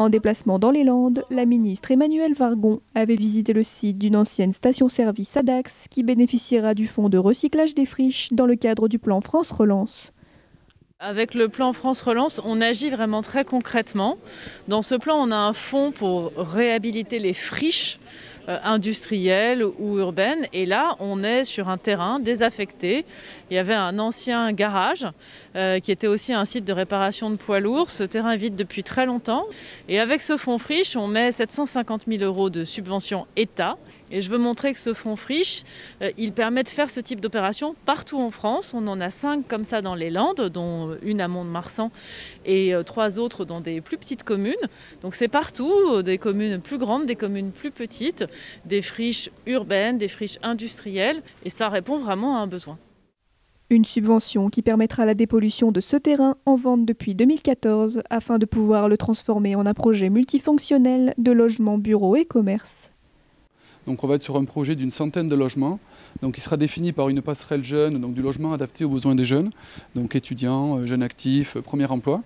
En déplacement dans les Landes, la ministre Emmanuelle Wargon avait visité le site d'une ancienne station-service à Dax qui bénéficiera du fonds de recyclage des friches dans le cadre du plan France Relance. Avec le plan France Relance, on agit vraiment très concrètement. Dans ce plan, on a un fonds pour réhabiliter les friches industrielles ou urbaines. Et là, on est sur un terrain désaffecté. Il y avait un ancien garage qui était aussi un site de réparation de poids lourds. Ce terrain est vide depuis très longtemps. Et avec ce fonds friche, on met 750 000 € de subvention État. Et je veux montrer que ce fonds friche, il permet de faire ce type d'opération partout en France. On en a 5 comme ça dans les Landes, dont une à Mont-de-Marsan et 3 autres dans des plus petites communes. Donc c'est partout, des communes plus grandes, des communes plus petites, des friches urbaines, des friches industrielles. Et ça répond vraiment à un besoin. Une subvention qui permettra la dépollution de ce terrain en vente depuis 2014 afin de pouvoir le transformer en un projet multifonctionnel de logement, bureaux et commerce. Donc on va être sur un projet d'une centaine de logements, donc qui sera défini par une passerelle jeune, donc du logement adapté aux besoins des jeunes, donc étudiants, jeunes actifs, premier emploi.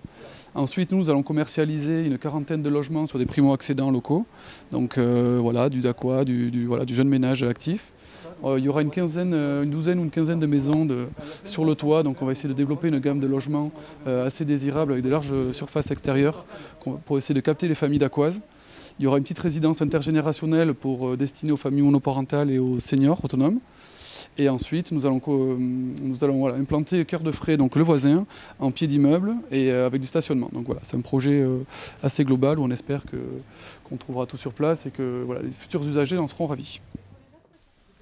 Ensuite, nous allons commercialiser une quarantaine de logements sur des primo-accédants locaux, donc voilà, du DACOA, du jeune ménage actif. Il y aura une douzaine ou une quinzaine de maisons sur le toit, donc on va essayer de développer une gamme de logements assez désirables avec des larges surfaces extérieures pour essayer de capter les familles dacquoises. Il y aura une petite résidence intergénérationnelle destinée aux familles monoparentales et aux seniors autonomes. Et ensuite, nous allons implanter Cœur de Frais, donc le voisin, en pied d'immeuble et avec du stationnement. Donc voilà, c'est un projet assez global où on espère qu'on trouvera tout sur place et que les futurs usagers en seront ravis.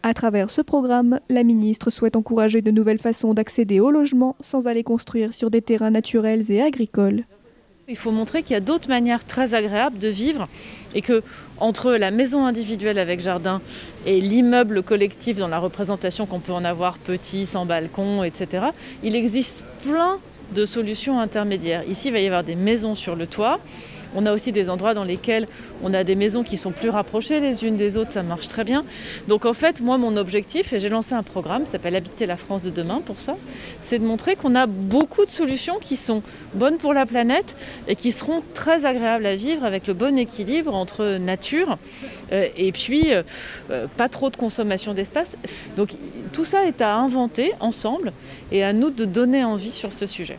À travers ce programme, la ministre souhaite encourager de nouvelles façons d'accéder au logement sans aller construire sur des terrains naturels et agricoles. Il faut montrer qu'il y a d'autres manières très agréables de vivre et que entre la maison individuelle avec jardin et l'immeuble collectif dans la représentation qu'on peut en avoir petit, sans balcon, etc., il existe plein de solutions intermédiaires. Ici, il va y avoir des maisons sur le toit. On a aussi des endroits dans lesquels on a des maisons qui sont plus rapprochées les unes des autres, ça marche très bien. Donc en fait, moi, mon objectif, et j'ai lancé un programme qui s'appelle Habiter la France de demain pour ça, c'est de montrer qu'on a beaucoup de solutions qui sont bonnes pour la planète et qui seront très agréables à vivre avec le bon équilibre entre nature et puis pas trop de consommation d'espace. Donc tout ça est à inventer ensemble et à nous de donner envie sur ce sujet.